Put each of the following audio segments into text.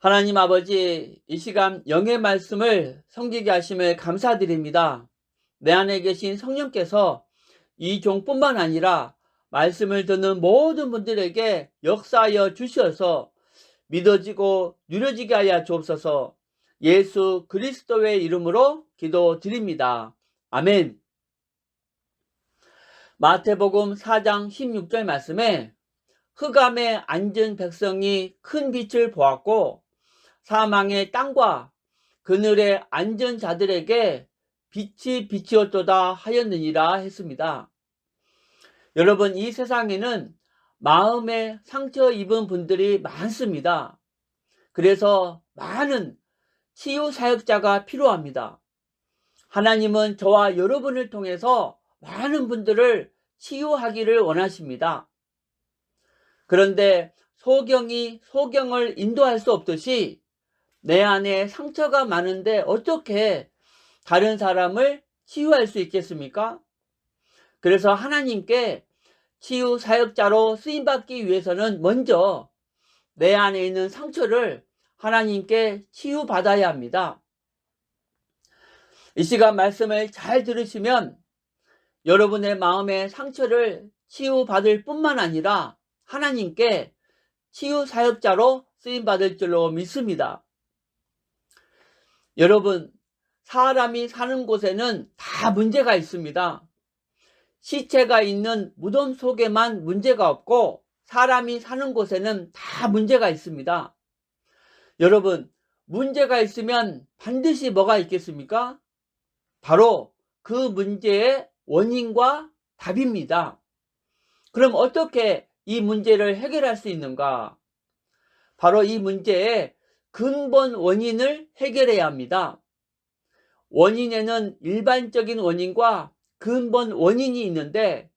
하나님 아버지, 이 시간 영의 말씀을 섬기게 하심을 감사드립니다. 내 안에 계신 성령께서 이 종뿐만 아니라 말씀을 듣는 모든 분들에게 역사하여 주셔서 믿어지고 누려지게 하여 주옵소서. 예수 그리스도의 이름으로 기도드립니다. 아멘. 마태복음 4장 16절 말씀에 흑암에 앉은 백성이 큰 빛을 보았고 사망의 땅과 그늘에 앉은 자들에게 빛이 비치었도다 하였느니라 했습니다. 여러분, 이 세상에는 마음에 상처 입은 분들이 많습니다. 그래서 많은 치유 사역자가 필요합니다. 하나님은 저와 여러분을 통해서 많은 분들을 치유하기를 원하십니다. 그런데 소경이 소경을 인도할 수 없듯이 내 안에 상처가 많은데 어떻게 다른 사람을 치유할 수 있겠습니까? 그래서 하나님께 치유 사역자로 쓰임받기 위해서는 먼저 내 안에 있는 상처를 하나님께 치유받아야 합니다. 이 시간 말씀을 잘 들으시면 여러분의 마음의 상처를 치유받을 뿐만 아니라 하나님께 치유 사역자로 쓰임받을 줄로 믿습니다. 여러분, 사람이 사는 곳에는 다 문제가 있습니다. 시체가 있는 무덤 속에만 문제가 없고 사람이 사는 곳에는 다 문제가 있습니다. 여러분, 문제가 있으면 반드시 뭐가 있겠습니까? 바로 그 문제의 원인과 답입니다. 그럼 어떻게 이 문제를 해결할 수 있는가? 바로 이 문제의 근본 원인을 해결해야 합니다. 원인에는 일반적인 원인과 근본 원인이 있는데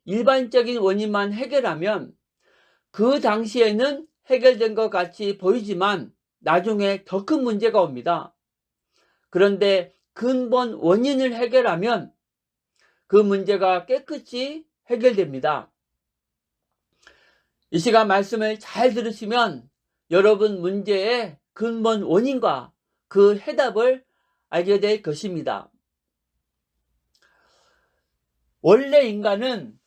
일반적인 원인만 해결하면 그 당시에는 해결된 것 같이 보이지만 나중에 더 큰 문제가 옵니다. 그런데 근본 원인을 해결하면 그 문제가 깨끗이 해결됩니다. 이 시간 말씀을 잘 들으시면 여러분 문제의 근본 원인과 그 해답을 알게 될 것입니다. 원래 인간은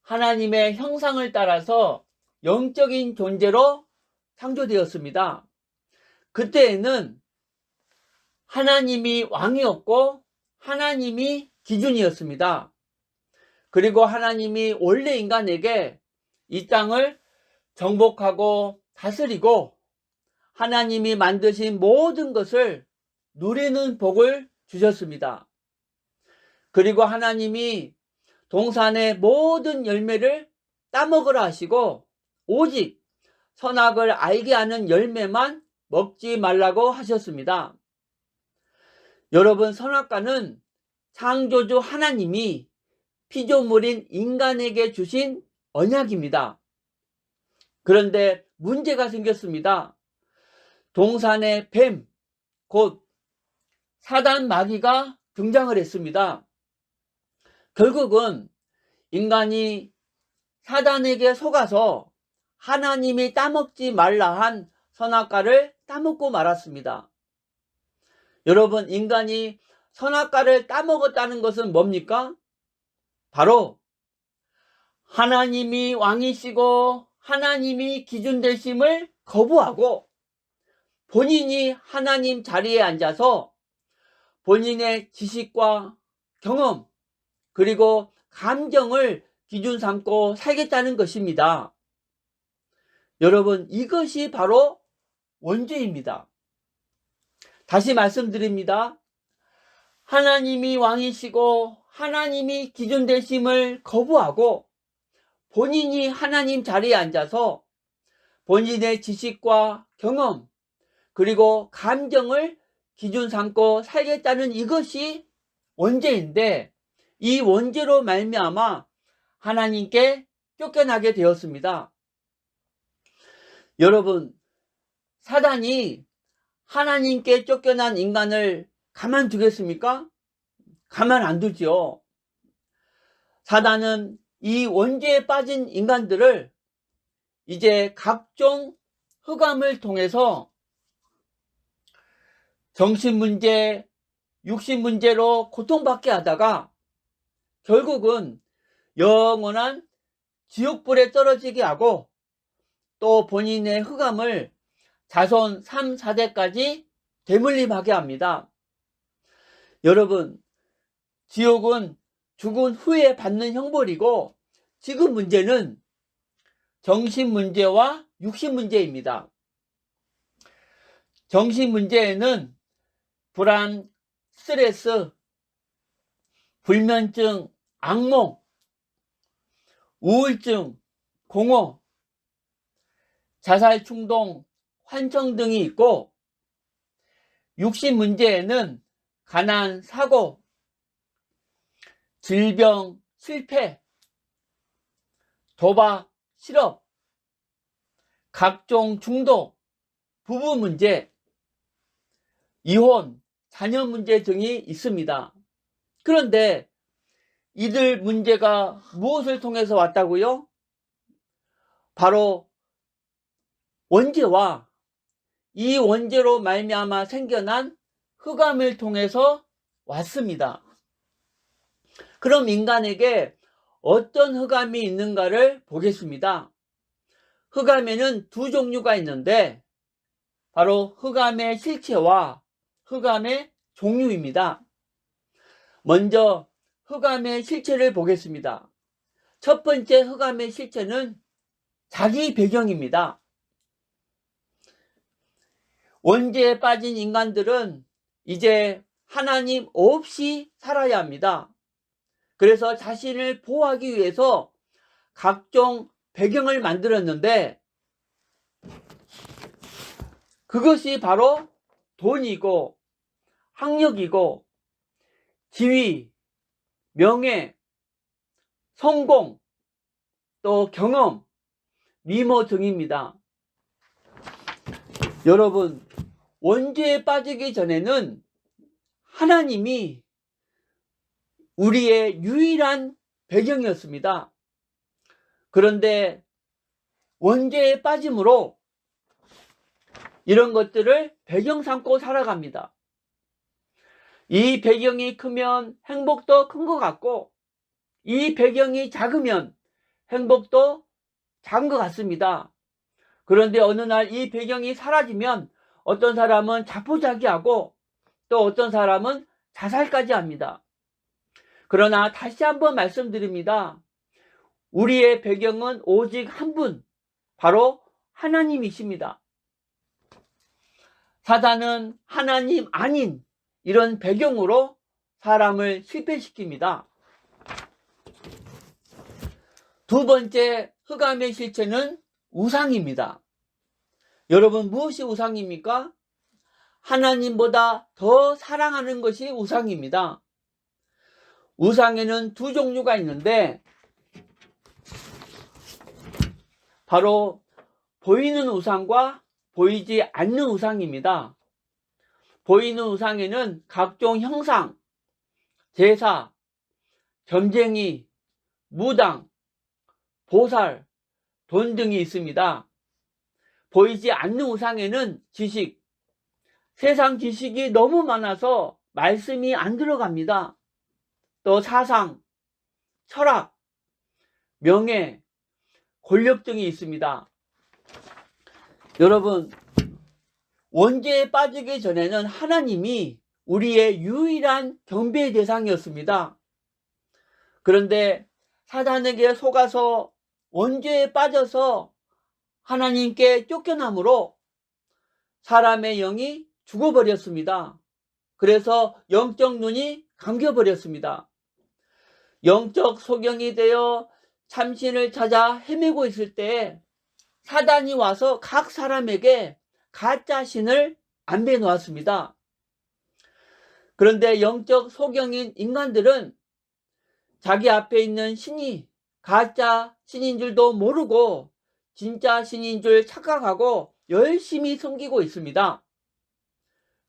하나님의 형상을 따라서 영적인 존재로 창조되었습니다. 그때에는 하나님이 왕이었고 하나님이 기준이었습니다. 그리고 하나님이 원래 인간에게 이 땅을 정복하고 다스리고 하나님이 만드신 모든 것을 누리는 복을 주셨습니다. 그리고 하나님이 동산의 모든 열매를 따먹으라 하시고 오직 선악을 알게 하는 열매만 먹지 말라고 하셨습니다. 여러분, 선악과는 창조주 하나님이 피조물인 인간에게 주신 언약입니다. 그런데 문제가 생겼습니다. 동산의 뱀, 곧 사단 마귀가 등장을 했습니다. 결국은 인간이 사단에게 속아서 하나님이 따먹지 말라 한 선악과를 따먹고 말았습니다. 여러분, 인간이 선악과를 따먹었다는 것은 뭡니까? 바로 하나님이 왕이시고 하나님이 기준 되심을 거부하고 본인이 하나님 자리에 앉아서 본인의 지식과 경험 그리고 감정을 기준 삼고 살겠다는 것입니다. 여러분, 이것이 바로 원죄입니다. 다시 말씀드립니다. 하나님이 왕이시고 하나님이 기준 되심을 거부하고 본인이 하나님 자리에 앉아서 본인의 지식과 경험 그리고 감정을 기준 삼고 살겠다는 이것이 원죄인데 이 원죄로 말미암아 하나님께 쫓겨나게 되었습니다. 여러분, 사단이 하나님께 쫓겨난 인간을 가만두겠습니까? 가만 안 두죠. 사단은 이 원죄에 빠진 인간들을 이제 각종 흑암을 통해서 정신 문제, 육신 문제로 고통받게 하다가 결국은 영원한 지옥불에 떨어지게 하고 또 본인의 흑암을 자손 3, 4대까지 대물림하게 합니다. 여러분, 지옥은 죽은 후에 받는 형벌이고 지금 문제는 정신 문제와 육신 문제입니다. 정신 문제에는 불안, 스트레스, 불면증, 악몽, 우울증, 공허, 자살 충동, 환청 등이 있고 육신 문제에는 가난, 사고, 질병, 실패, 도박, 실업, 각종 중독, 부부 문제, 이혼, 자녀 문제 등이 있습니다. 그런데 이들 문제가 무엇을 통해서 왔다고요? 바로 원죄와 이 원죄로 말미암아 생겨난 흑암을 통해서 왔습니다. 그럼 인간에게 어떤 흑암이 있는가를 보겠습니다. 흑암에는 두 종류가 있는데 바로 흑암의 실체와 흑암의 종류입니다. 먼저 흑암의 실체를 보겠습니다. 첫 번째 흑암의 실체는 자기 배경입니다. 원죄에 빠진 인간들은 이제 하나님 없이 살아야 합니다. 그래서 자신을 보호하기 위해서 각종 배경을 만들었는데 그것이 바로 돈이고 학력이고 지위, 명예, 성공, 또 경험, 미모 등입니다. 여러분, 원죄에 빠지기 전에는 하나님이 우리의 유일한 배경이었습니다. 그런데 원죄에 빠짐으로 이런 것들을 배경 삼고 살아갑니다. 이 배경이 크면 행복도 큰 것 같고 이 배경이 작으면 행복도 작은 것 같습니다. 그런데 어느 날 이 배경이 사라지면 어떤 사람은 자포자기하고 또 어떤 사람은 자살까지 합니다. 그러나 다시 한번 말씀드립니다. 우리의 배경은 오직 한 분, 바로 하나님이십니다. 사단은 하나님 아닌 이런 배경으로 사람을 실패시킵니다. 두 번째 흑암의 실체는 우상입니다. 여러분, 무엇이 우상입니까? 하나님보다 더 사랑하는 것이 우상입니다. 우상에는 두 종류가 있는데 바로 보이는 우상과 보이지 않는 우상입니다. 보이는 우상에는 각종 형상, 제사, 점쟁이, 무당, 보살, 돈 등이 있습니다. 보이지 않는 우상에는 지식, 세상 지식이 너무 많아서 말씀이 안 들어갑니다. 또 사상, 철학, 명예, 권력 등이 있습니다. 여러분, 원죄에 빠지기 전에는 하나님이 우리의 유일한 경배의 대상이었습니다. 그런데 사단에게 속아서 원죄에 빠져서 하나님께 쫓겨남으로 사람의 영이 죽어버렸습니다. 그래서 영적 눈이 감겨버렸습니다. 영적 소경이 되어 참신을 찾아 헤매고 있을 때 사단이 와서 각 사람에게 가짜 신을 안배해 놓았습니다. 그런데 영적 소경인 인간들은 자기 앞에 있는 신이 가짜 신인 줄도 모르고 진짜 신인 줄 착각하고 열심히 섬기고 있습니다.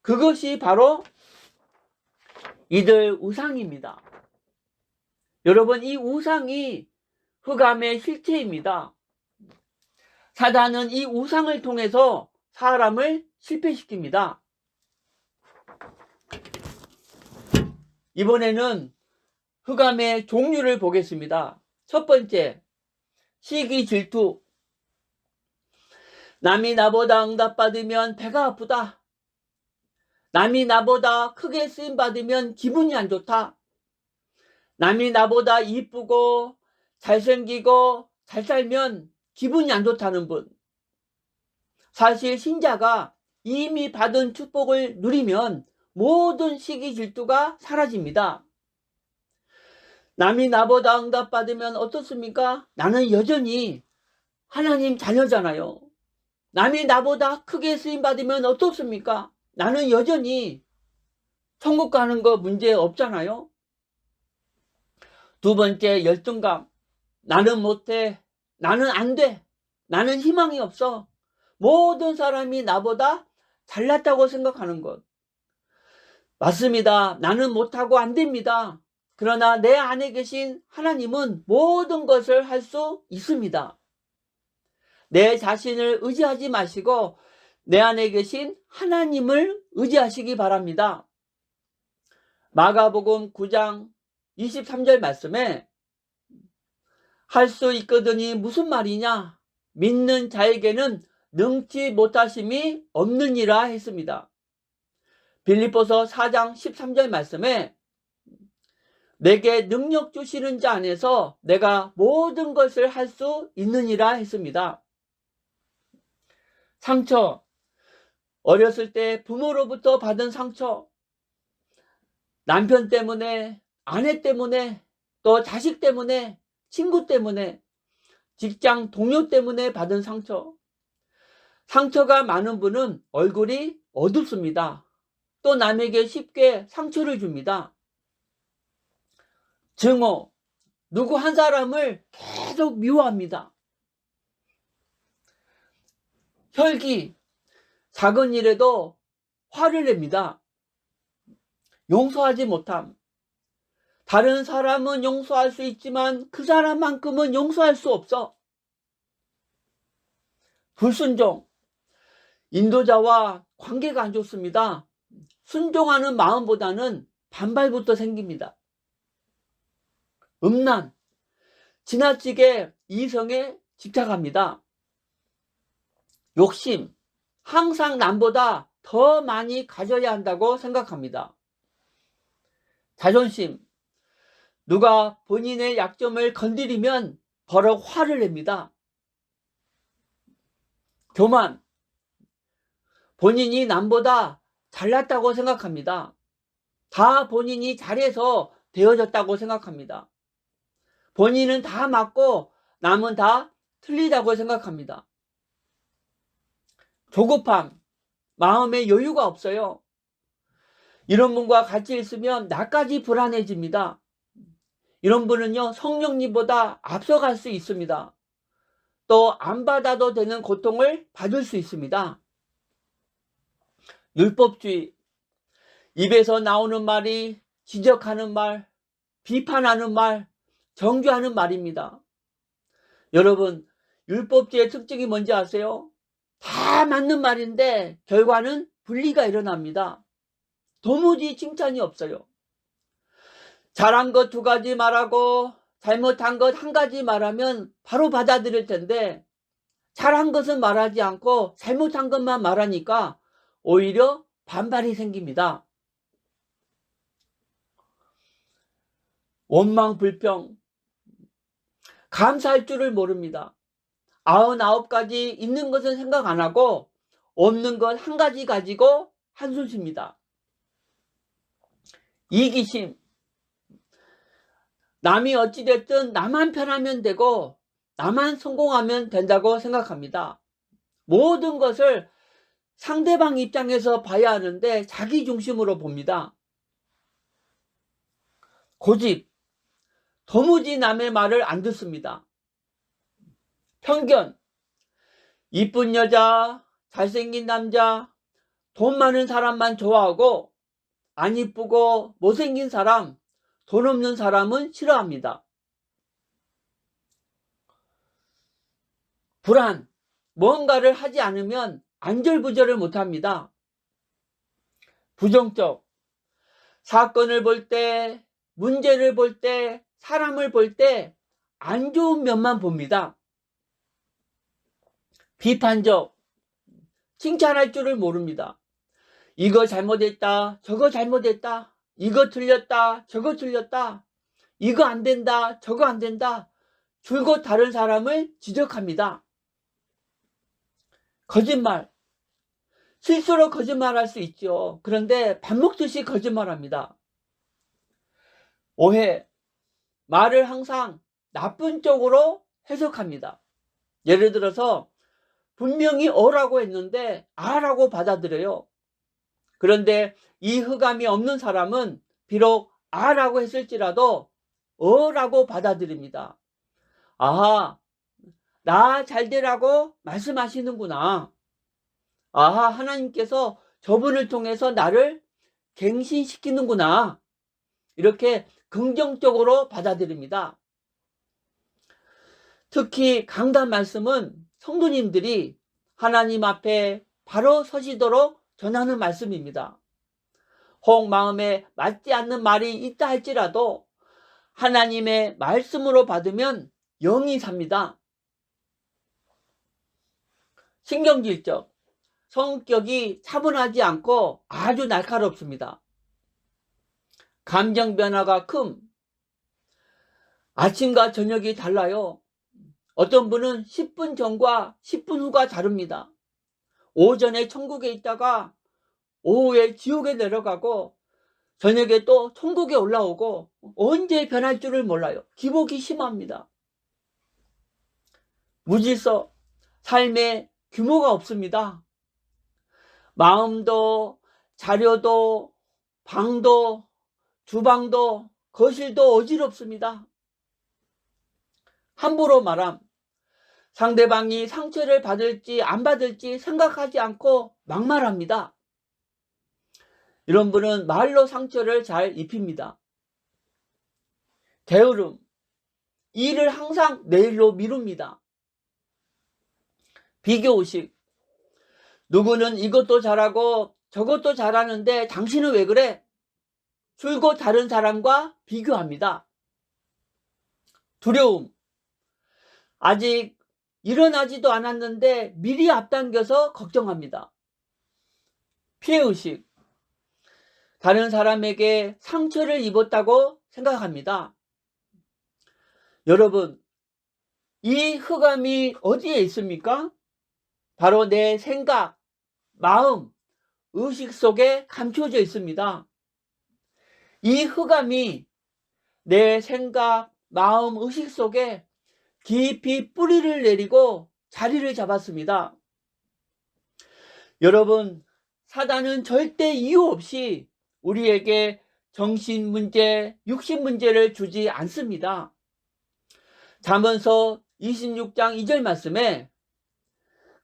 그것이 바로 이들 우상입니다. 여러분, 이 우상이 흑암의 실체입니다. 사단은 이 우상을 통해서 사람을 실패시킵니다. 이번에는 흑암의 종류를 보겠습니다. 첫 번째, 시기 질투. 남이 나보다 응답받으면 배가 아프다. 남이 나보다 크게 쓰임받으면 기분이 안 좋다. 남이 나보다 이쁘고 잘생기고 잘 살면 기분이 안 좋다는 분. 사실 신자가 이미 받은 축복을 누리면 모든 시기 질투가 사라집니다. 남이 나보다 응답받으면 어떻습니까? 나는 여전히 하나님 자녀잖아요. 남이 나보다 크게 쓰임받으면 어떻습니까? 나는 여전히 천국 가는 거 문제 없잖아요. 두 번째, 열등감. 나는 못해. 나는 안 돼. 나는 희망이 없어. 모든 사람이 나보다 잘났다고 생각하는 것. 맞습니다. 나는 못하고 안 됩니다. 그러나 내 안에 계신 하나님은 모든 것을 할 수 있습니다. 내 자신을 의지하지 마시고 내 안에 계신 하나님을 의지하시기 바랍니다. 마가복음 9장 23절 말씀에 할 수 있거든이 무슨 말이냐? 믿는 자에게는 능치 못하심이 없느니라 했습니다. 빌립보서 4장 13절 말씀에 내게 능력 주시는 자 안에서 내가 모든 것을 할 수 있느니라 했습니다. 상처, 어렸을 때 부모로부터 받은 상처, 남편 때문에, 아내 때문에, 또 자식 때문에, 친구 때문에, 직장 동료 때문에 받은 상처. 상처가 많은 분은 얼굴이 어둡습니다. 또 남에게 쉽게 상처를 줍니다. 증오, 누구 한 사람을 계속 미워합니다. 혈기, 작은 일에도 화를 냅니다. 용서하지 못함. 다른 사람은 용서할 수 있지만 그 사람만큼은 용서할 수 없어. 불순종, 인도자와 관계가 안 좋습니다. 순종하는 마음보다는 반발부터 생깁니다. 음란, 지나치게 이성에 집착합니다. 욕심, 항상 남보다 더 많이 가져야 한다고 생각합니다. 자존심, 누가 본인의 약점을 건드리면 버럭 화를 냅니다. 교만, 본인이 남보다 잘났다고 생각합니다. 다 본인이 잘해서 되어졌다고 생각합니다. 본인은 다 맞고 남은 다 틀리다고 생각합니다. 조급함, 마음에 여유가 없어요. 이런 분과 같이 있으면 나까지 불안해집니다. 이런 분은요, 성령님보다 앞서갈 수 있습니다. 또 안 받아도 되는 고통을 받을 수 있습니다. 율법주의, 입에서 나오는 말이 지적하는 말, 비판하는 말, 정죄하는 말입니다. 여러분, 율법주의의 특징이 뭔지 아세요? 다 맞는 말인데 결과는 분리가 일어납니다. 도무지 칭찬이 없어요. 잘한 것 2가지 말하고 잘못한 것 1가지 말하면 바로 받아들일 텐데 잘한 것은 말하지 않고 잘못한 것만 말하니까 오히려 반발이 생깁니다. 원망, 불평, 감사할 줄을 모릅니다. 99가지 있는 것은 생각 안 하고 없는 것 1가지 가지고 한숨 쉽니다. 이기심, 남이 어찌됐든 나만 편하면 되고 나만 성공하면 된다고 생각합니다. 모든 것을 상대방 입장에서 봐야 하는데 자기 중심으로 봅니다. 고집, 도무지 남의 말을 안 듣습니다. 편견, 이쁜 여자, 잘생긴 남자, 돈 많은 사람만 좋아하고 안 이쁘고 못생긴 사람, 돈 없는 사람은 싫어합니다. 불안, 뭔가를 하지 않으면 안절부절을 못합니다. 부정적, 사건을 볼 때, 문제를 볼 때, 사람을 볼 때 안 좋은 면만 봅니다. 비판적, 칭찬할 줄을 모릅니다. 이거 잘못했다, 저거 잘못했다, 이거 틀렸다, 저거 틀렸다, 이거 안 된다, 저거 안 된다, 줄곧 다른 사람을 지적합니다. 거짓말, 실수로 거짓말할 수 있죠. 그런데 밥 먹듯이 거짓말합니다. 오해, 말을 항상 나쁜 쪽으로 해석합니다. 예를 들어서 분명히 어라고 했는데 아라고 받아들여요. 그런데 이 흑암이 없는 사람은 비록 아라고 했을지라도 어라고 받아들입니다. 아하, 나 잘되라고 말씀하시는구나. 아하, 하나님께서 저분을 통해서 나를 갱신시키는구나. 이렇게 긍정적으로 받아들입니다. 특히 강단 말씀은 성도님들이 하나님 앞에 바로 서시도록 전하는 말씀입니다. 혹 마음에 맞지 않는 말이 있다 할지라도 하나님의 말씀으로 받으면 영이 삽니다. 신경질적, 성격이 차분하지 않고 아주 날카롭습니다. 감정 변화가 큼, 아침과 저녁이 달라요. 어떤 분은 10분 전과 10분 후가 다릅니다. 오전에 천국에 있다가 오후에 지옥에 내려가고 저녁에 또 천국에 올라오고 언제 변할 줄을 몰라요. 기복이 심합니다. 무질서, 삶에 규모가 없습니다. 마음도, 자료도, 방도, 주방도, 거실도 어지럽습니다. 함부로 말함, 상대방이 상처를 받을지 안 받을지 생각하지 않고 막말합니다. 이런 분은 말로 상처를 잘 입힙니다. 게으름, 일을 항상 내일로 미룹니다. 비교의식, 누구는 이것도 잘하고 저것도 잘하는데 당신은 왜 그래? 줄곧 다른 사람과 비교합니다. 두려움, 아직 일어나지도 않았는데 미리 앞당겨서 걱정합니다. 피해의식, 다른 사람에게 상처를 입었다고 생각합니다. 여러분, 이 흑암이 어디에 있습니까? 바로 내 생각, 마음, 의식 속에 감춰져 있습니다. 이 흑암이 내 생각, 마음, 의식 속에 깊이 뿌리를 내리고 자리를 잡았습니다. 여러분, 사단은 절대 이유 없이 우리에게 정신 문제, 육신 문제를 주지 않습니다. 잠언서 26장 2절 말씀에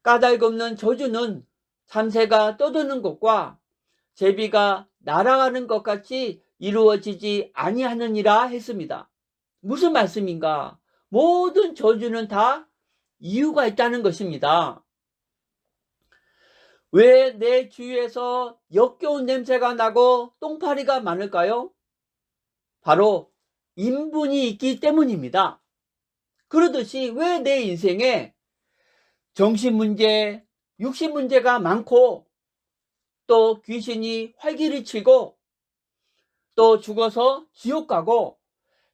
까닭없는 저주는 참새가 떠드는 것과 제비가 날아가는 것 같이 이루어지지 아니하느니라 했습니다. 무슨 말씀인가? 모든 저주는 다 이유가 있다는 것입니다. 왜 내 주위에서 역겨운 냄새가 나고 똥파리가 많을까요? 바로 인분이 있기 때문입니다. 그러듯이 왜 내 인생에 정신 문제, 육신 문제가 많고 또 귀신이 활기를 치고 또 죽어서 지옥 가고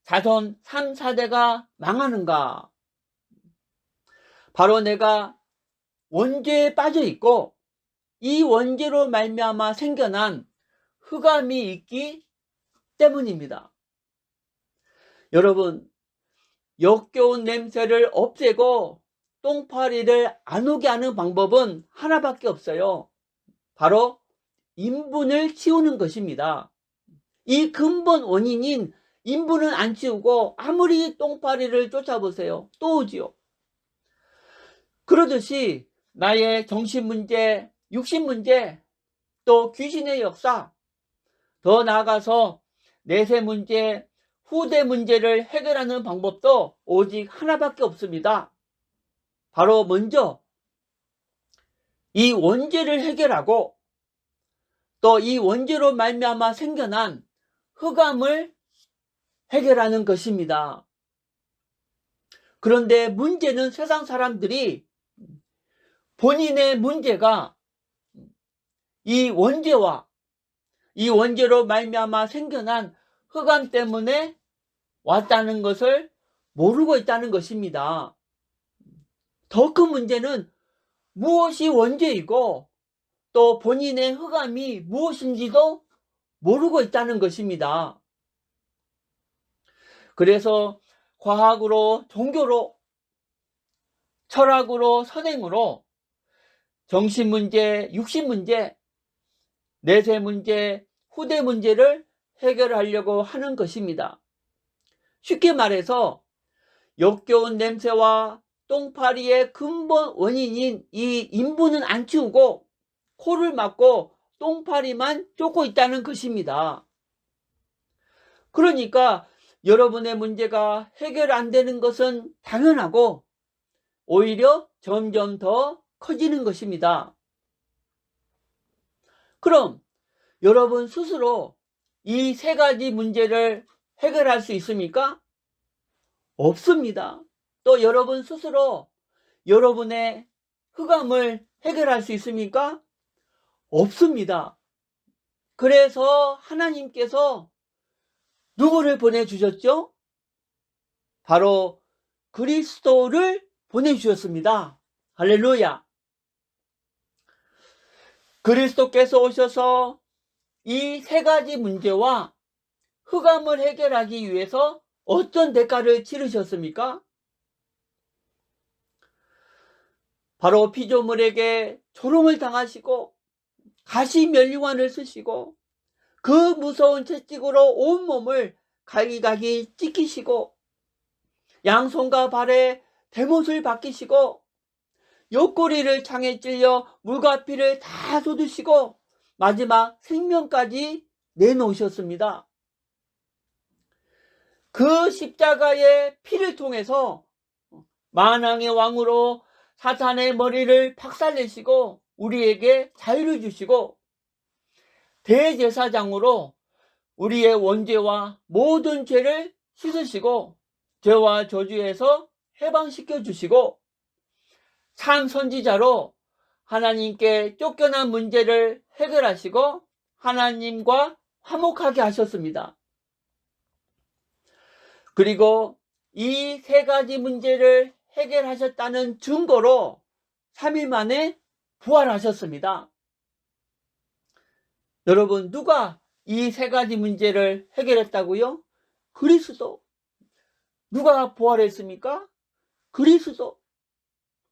자손 3, 4대가 망하는가? 바로 내가 원죄에 빠져 있고 이 원죄로 말미암아 생겨난 흑암이 있기 때문입니다. 여러분, 역겨운 냄새를 없애고 똥파리를 안 오게 하는 방법은 하나밖에 없어요. 바로 인분을 치우는 것입니다. 이 근본 원인인 인분은 안 치우고 아무리 똥파리를 쫓아보세요. 또 오지요. 그러듯이 나의 정신 문제, 육신 문제, 또 귀신의 역사, 더 나아가서 내세 문제, 후대 문제를 해결하는 방법도 오직 하나밖에 없습니다. 바로 먼저 이 원죄를 해결하고 또 이 원죄로 말미암아 생겨난 흑암을 해결하는 것입니다. 그런데 문제는 세상 사람들이 본인의 문제가 이 원죄와 이 원죄로 말미암아 생겨난 흑암 때문에 왔다는 것을 모르고 있다는 것입니다. 더 큰 문제는 무엇이 원죄이고 또 본인의 흑암이 무엇인지도 모르고 있다는 것입니다. 그래서 과학으로, 종교로, 철학으로, 선행으로 정신 문제, 육신 문제, 내세 문제, 후대 문제를 해결하려고 하는 것입니다. 쉽게 말해서 역겨운 냄새와 똥파리의 근본 원인인 이 인부는 안 치우고 코를 막고 똥파리만 쫓고 있다는 것입니다. 그러니까 여러분의 문제가 해결 안 되는 것은 당연하고 오히려 점점 더 커지는 것입니다. 그럼 여러분 스스로 이 세 가지 문제를 해결할 수 있습니까? 없습니다. 또 여러분 스스로 여러분의 흑암을 해결할 수 있습니까? 없습니다. 그래서 하나님께서 누구를 보내주셨죠? 바로 그리스도를 보내주셨습니다. 할렐루야. 그리스도께서 오셔서 이 세 가지 문제와 흑암을 해결하기 위해서 어떤 대가를 치르셨습니까? 바로 피조물에게 조롱을 당하시고 가시면류관을 쓰시고 그 무서운 채찍으로 온몸을 갈기갈기 찢기시고 양손과 발에 대못을 박히시고 옆구리를 창에 찔려 물과 피를 다 쏟으시고 마지막 생명까지 내놓으셨습니다. 그 십자가의 피를 통해서 만왕의 왕으로 사탄의 머리를 박살내시고 우리에게 자유를 주시고 대제사장으로 우리의 원죄와 모든 죄를 씻으시고 죄와 저주에서 해방시켜 주시고 참 선지자로 하나님께 쫓겨난 문제를 해결하시고 하나님과 화목하게 하셨습니다. 그리고 이 세 가지 문제를 해결하셨다는 증거로 3일 만에 부활하셨습니다. 여러분, 누가 이 세 가지 문제를 해결했다고요? 그리스도. 누가 부활했습니까? 그리스도.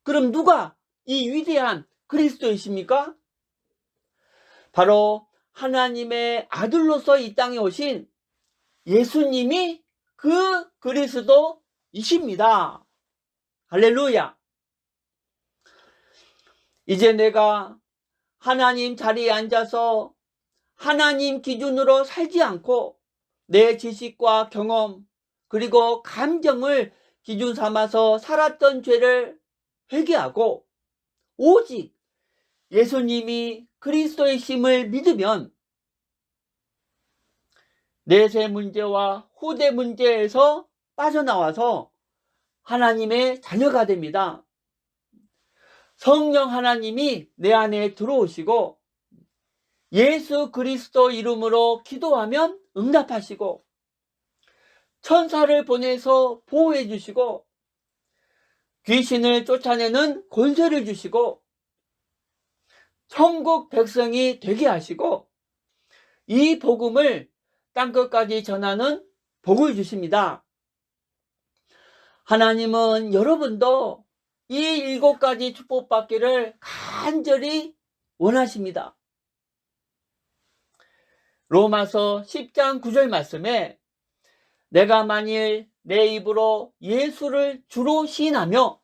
그럼 누가 이 위대한 그리스도이십니까? 바로 하나님의 아들로서 이 땅에 오신 예수님이 그 그리스도이십니다. 할렐루야. 이제 내가 하나님 자리에 앉아서 하나님 기준으로 살지 않고 내 지식과 경험 그리고 감정을 기준 삼아서 살았던 죄를 회개하고 오직 예수님이 그리스도이심을 믿으면 내세 문제와 후대 문제에서 빠져나와서 하나님의 자녀가 됩니다. 성령 하나님이 내 안에 들어오시고 예수 그리스도 이름으로 기도하면 응답하시고 천사를 보내서 보호해 주시고 귀신을 쫓아내는 권세를 주시고 천국 백성이 되게 하시고 이 복음을 땅끝까지 전하는 복을 주십니다. 하나님은 여러분도 이 7가지 축복받기를 간절히 원하십니다. 로마서 10장 9절 말씀에 내가 만일 내 입으로 예수를 주로 시인하며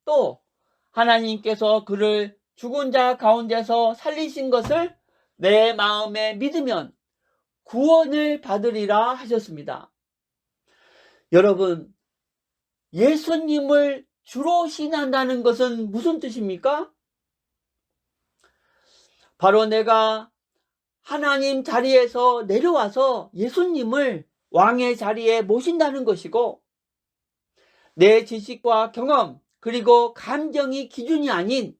또 하나님께서 그를 죽은 자 가운데서 살리신 것을 내 마음에 믿으면 구원을 받으리라 하셨습니다. 여러분, 예수님을 주로 시인한다는 것은 무슨 뜻입니까? 바로 내가 하나님 자리에서 내려와서 예수님을 왕의 자리에 모신다는 것이고, 내 지식과 경험 그리고 감정이 기준이 아닌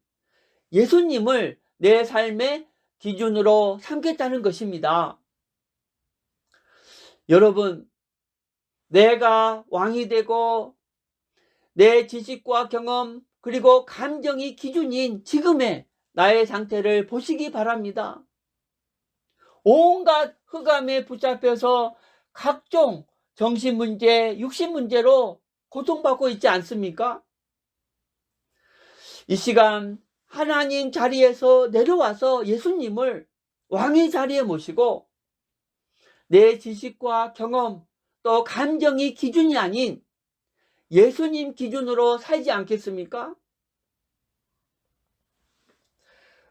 예수님을 내 삶의 기준으로 삼겠다는 것입니다. 여러분, 내가 왕이 되고 내 지식과 경험 그리고 감정이 기준인 지금의 나의 상태를 보시기 바랍니다. 온갖 흑암에 붙잡혀서 각종 정신문제, 육신문제로 고통받고 있지 않습니까? 이 시간 하나님 자리에서 내려와서 예수님을 왕의 자리에 모시고 내 지식과 경험 또 감정이 기준이 아닌 예수님 기준으로 살지 않겠습니까?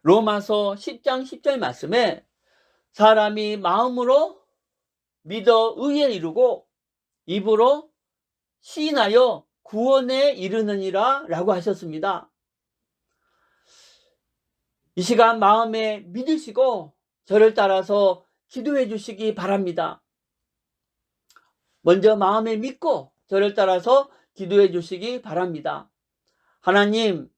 로마서 10장 10절 말씀에 사람이 마음으로 믿어 의에 이르고 입으로 시인하여 구원에 이르느니라 라고 하셨습니다. 이 시간 마음에 믿으시고 저를 따라서 기도해 주시기 바랍니다. 먼저 마음에 믿고 저를 따라서 기도해 주시기 바랍니다. 하나님,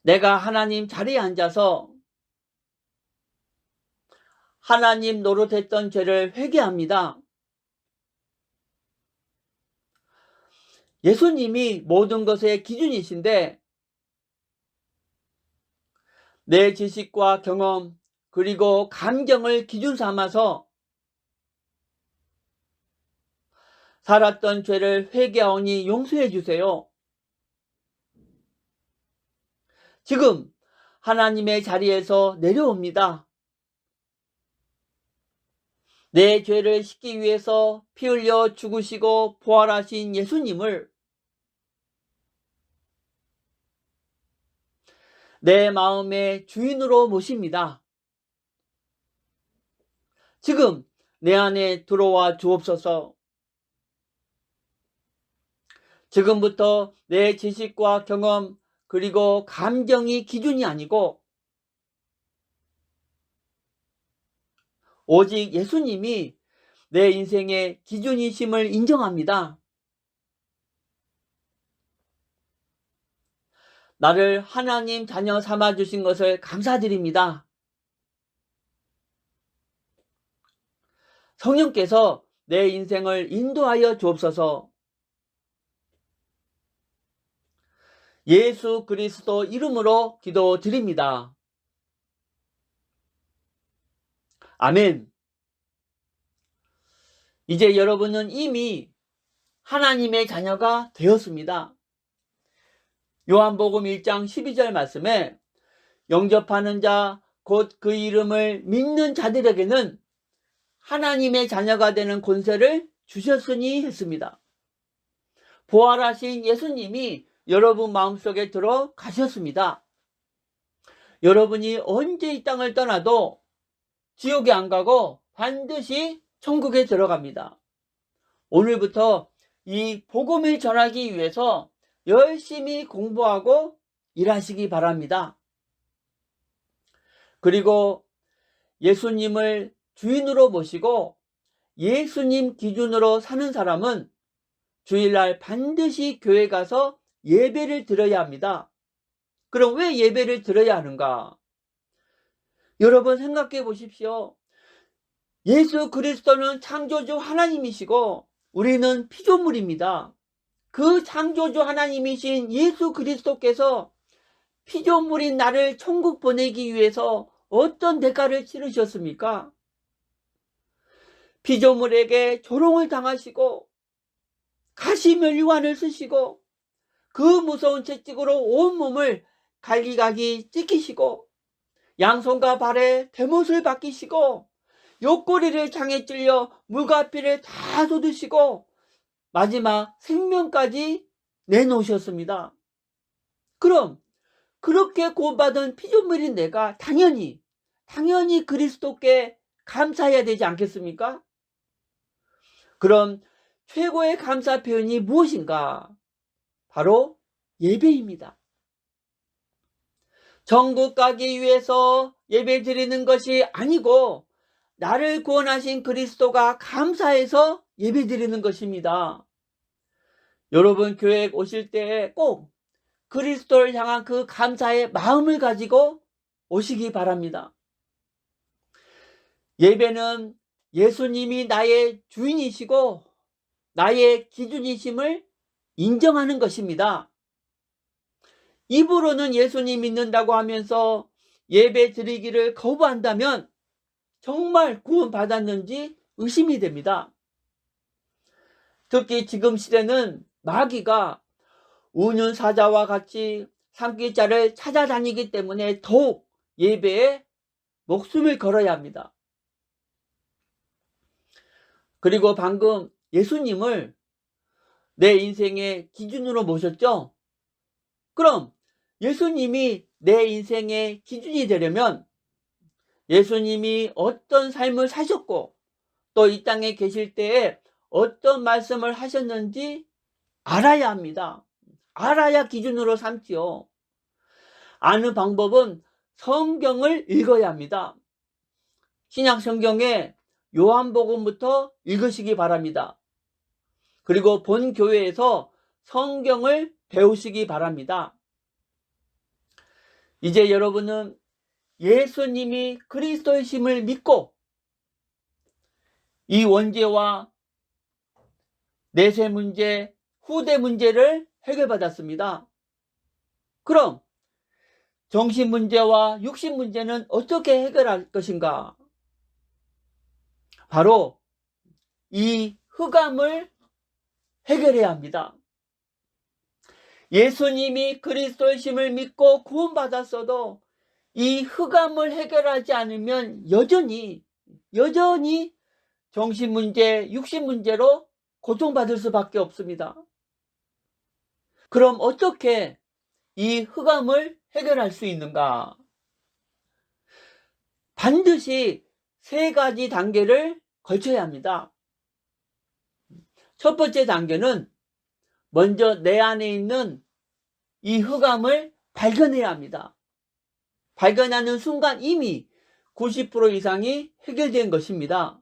내가 하나님 자리에 앉아서 하나님 노릇했던 죄를 회개합니다. 예수님이 모든 것의 기준이신데 내 지식과 경험 그리고 감정을 기준 삼아서 살았던 죄를 회개하오니 용서해 주세요. 지금 하나님의 자리에서 내려옵니다. 내 죄를 씻기 위해서 피 흘려 죽으시고 부활하신 예수님을 내 마음의 주인으로 모십니다. 지금 내 안에 들어와 주옵소서. 지금부터 내 지식과 경험 그리고 감정이 기준이 아니고 오직 예수님이 내 인생의 기준이심을 인정합니다. 나를 하나님 자녀 삼아 주신 것을 감사드립니다. 성령께서 내 인생을 인도하여 주옵소서. 예수 그리스도 이름으로 기도드립니다. 아멘. 이제 여러분은 이미 하나님의 자녀가 되었습니다. 요한복음 1장 12절 말씀에 영접하는 자 곧 그 이름을 믿는 자들에게는 하나님의 자녀가 되는 권세를 주셨으니 했습니다. 부활하신 예수님이 여러분 마음속에 들어가셨습니다. 여러분이 언제 이 땅을 떠나도 지옥에 안 가고 반드시 천국에 들어갑니다. 오늘부터 이 복음을 전하기 위해서 열심히 공부하고 일하시기 바랍니다. 그리고 예수님을 주인으로 모시고 예수님 기준으로 사는 사람은 주일날 반드시 교회 가서 예배를 드려야 합니다. 그럼 왜 예배를 드려야 하는가? 여러분 생각해 보십시오. 예수 그리스도는 창조주 하나님이시고 우리는 피조물입니다. 그 창조주 하나님이신 예수 그리스도께서 피조물인 나를 천국 보내기 위해서 어떤 대가를 치르셨습니까? 피조물에게 조롱을 당하시고 가시면류관을 쓰시고 그 무서운 채찍으로 온몸을 갈기갈기 찍히시고 양손과 발에 대못을 박히시고 옆구리를 창에 찔려 물과 피를 다 쏟으시고 마지막 생명까지 내놓으셨습니다. 그럼 그렇게 구원받은 피조물인 내가 당연히 그리스도께 감사해야 되지 않겠습니까? 그럼 최고의 감사 표현이 무엇인가? 바로 예배입니다. 천국 가기 위해서 예배 드리는 것이 아니고 나를 구원하신 그리스도가 감사해서 예배 드리는 것입니다. 여러분 교회 오실 때 꼭 그리스도를 향한 그 감사의 마음을 가지고 오시기 바랍니다. 예배는 예수님이 나의 주인이시고 나의 기준이심을 인정하는 것입니다. 입으로는 예수님 믿는다고 하면서 예배 드리기를 거부한다면 정말 구원받았는지 의심이 됩니다. 특히 지금 시대는 마귀가 우는 사자와 같이 산기자를 찾아다니기 때문에 더욱 예배에 목숨을 걸어야 합니다. 그리고 방금 예수님을 내 인생의 기준으로 모셨죠? 그럼 예수님이 내 인생의 기준이 되려면 예수님이 어떤 삶을 사셨고 또 이 땅에 계실 때에 어떤 말씀을 하셨는지 알아야 합니다. 알아야 기준으로 삼지요. 아는 방법은 성경을 읽어야 합니다. 신약 성경에 요한복음부터 읽으시기 바랍니다. 그리고 본 교회에서 성경을 배우시기 바랍니다. 이제 여러분은 예수님이 그리스도이심을 믿고 이 원죄와 내세 문제, 후대 문제를 해결받았습니다. 그럼 정신 문제와 육신 문제는 어떻게 해결할 것인가? 바로 이 흑암을 해결해야 합니다. 예수님이 그리스도이심을 믿고 구원받았어도 이 흑암을 해결하지 않으면 여전히 정신 문제, 육신 문제로 고통받을 수밖에 없습니다. 그럼 어떻게 이 흑암을 해결할 수 있는가? 반드시 3가지 단계를 거쳐야 합니다. 첫 번째 단계는 먼저 내 안에 있는 이 흑암을 발견해야 합니다. 발견하는 순간 이미 90% 이상이 해결된 것입니다.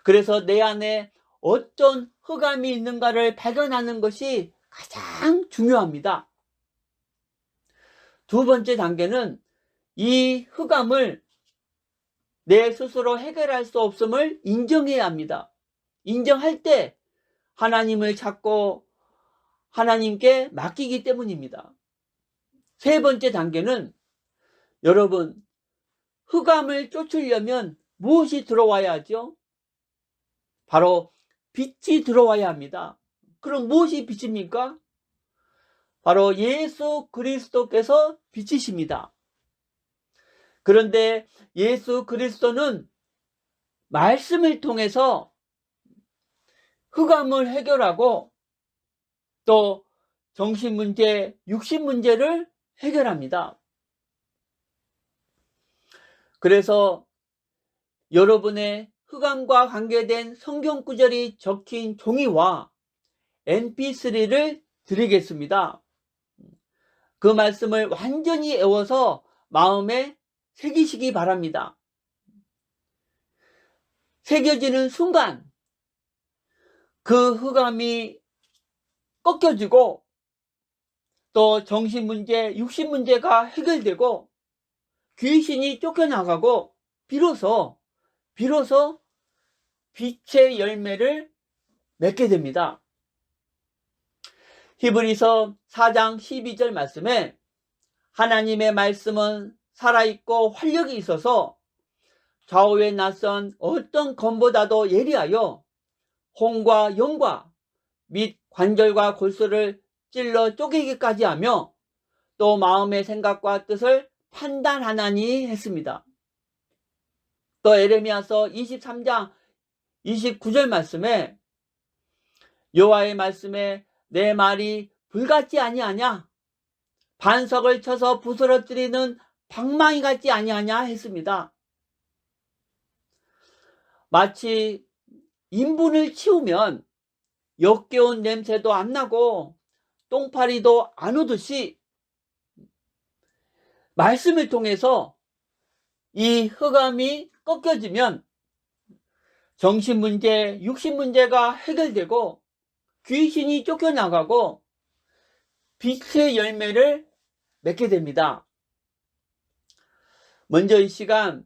그래서 내 안에 어떤 흑암이 있는가를 발견하는 것이 가장 중요합니다. 두 번째 단계는 이 흑암을 내 스스로 해결할 수 없음을 인정해야 합니다. 인정할 때 하나님을 찾고 하나님께 맡기기 때문입니다. 세 번째 단계는 여러분, 흑암을 쫓으려면 무엇이 들어와야 하죠? 바로 빛이 들어와야 합니다. 그럼 무엇이 빛입니까? 바로 예수 그리스도께서 빛이십니다. 그런데 예수 그리스도는 말씀을 통해서 흑암을 해결하고 또 정신 문제, 육신 문제를 해결합니다. 그래서 여러분의 흑암과 관계된 성경 구절이 적힌 종이와 mp3를 드리겠습니다. 그 말씀을 완전히 외워서 마음에 새기시기 바랍니다. 새겨지는 순간 그 흑암이 꺾여지고 또 정신 문제, 육신 문제가 해결되고 귀신이 쫓겨나가고 비로소 빛의 열매를 맺게 됩니다. 히브리서 4장 12절 말씀에 하나님의 말씀은 살아있고 활력이 있어서 좌우에 낯선 어떤 검보다도 예리하여 혼과 영과 및 관절과 골수를 찔러 쪼개기까지 하며 또 마음의 생각과 뜻을 판단하나니 했습니다. 또 에레미야서 23장 29절 말씀에 여호와의 말씀에 내 말이 불같지 아니하냐? 반석을 쳐서 부스러뜨리는 방망이 같지 아니하냐 했습니다. 마치 인분을 치우면 역겨운 냄새도 안 나고 똥파리도 안 오듯이 말씀을 통해서 이 흑암이 꺾여지면 정신 문제, 육신 문제가 해결되고 귀신이 쫓겨나가고 빛의 열매를 맺게 됩니다. 먼저 이 시간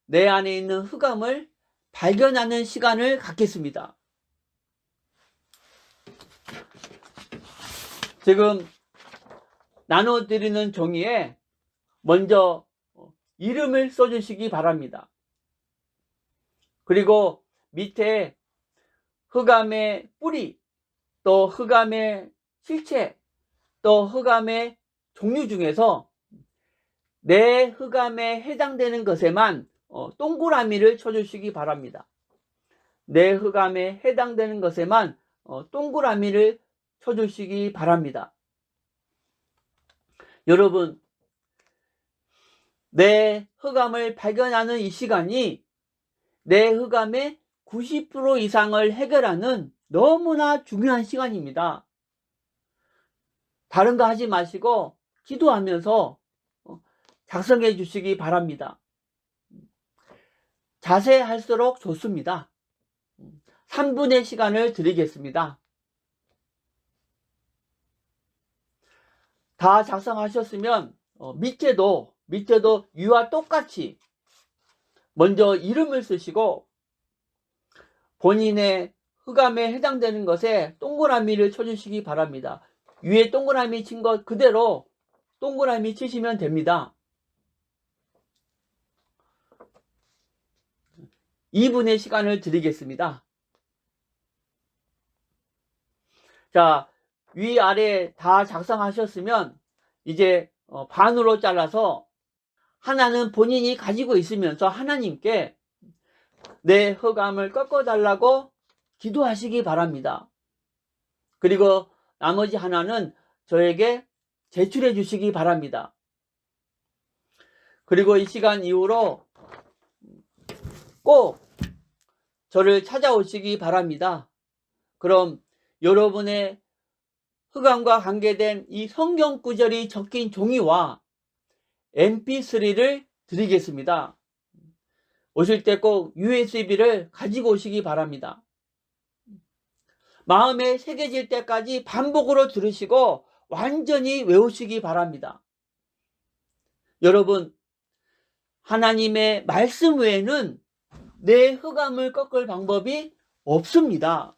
내 안에 있는 흑암을 발견하는 시간을 갖겠습니다. 지금 나눠드리는 종이에 먼저 이름을 써주시기 바랍니다. 그리고 밑에 흑암의 뿌리, 또 흑암의 실체, 또 흑암의 종류 중에서 내 흑암에 해당되는 것에만 동그라미를 쳐주시기 바랍니다. 내 흑암에 해당되는 것에만 동그라미를 쳐주시기 바랍니다. 여러분, 내 흑암을 발견하는 이 시간이 내 흑암의 90% 이상을 해결하는 너무나 중요한 시간입니다. 다른 거 하지 마시고 기도하면서 작성해 주시기 바랍니다. 자세할수록 좋습니다. 3분의 시간을 드리겠습니다. 다 작성하셨으면 밑에도 위와 똑같이 먼저 이름을 쓰시고 본인의 흑암에 해당되는 것에 동그라미를 쳐주시기 바랍니다. 위에 동그라미 친 것 그대로 동그라미 치시면 됩니다. 2분의 시간을 드리겠습니다. 자, 위아래 다 작성하셨으면 이제 반으로 잘라서 하나는 본인이 가지고 있으면서 하나님께 내 흑암을 꺾어달라고 기도하시기 바랍니다. 그리고 나머지 하나는 저에게 제출해 주시기 바랍니다. 그리고 이 시간 이후로 꼭 저를 찾아오시기 바랍니다. 그럼 여러분의 흑암과 관계된 이 성경 구절이 적힌 종이와 mp3를 드리겠습니다. 오실 때 꼭 USB를 가지고 오시기 바랍니다. 마음에 새겨질 때까지 반복으로 들으시고 완전히 외우시기 바랍니다. 여러분, 하나님의 말씀 외에는 내 흑암을 꺾을 방법이 없습니다.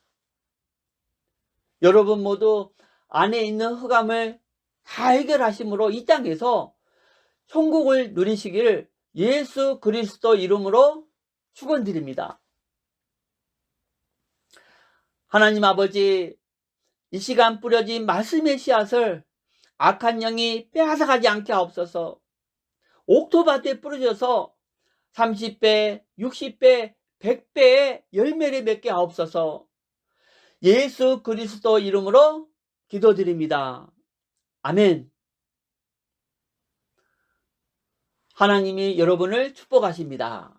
여러분 모두 안에 있는 흑암을 다 해결하심으로 이 땅에서 천국을 누리시기를 예수 그리스도 이름으로 축원드립니다. 하나님 아버지, 이 시간 뿌려진 말씀의 씨앗을 악한 영이 빼앗아가지 않게 하옵소서. 옥토밭에 뿌려져서 30배, 60배, 100배의 열매를 맺게 하옵소서. 예수 그리스도 이름으로 기도드립니다. 아멘. 하나님이 여러분을 축복하십니다.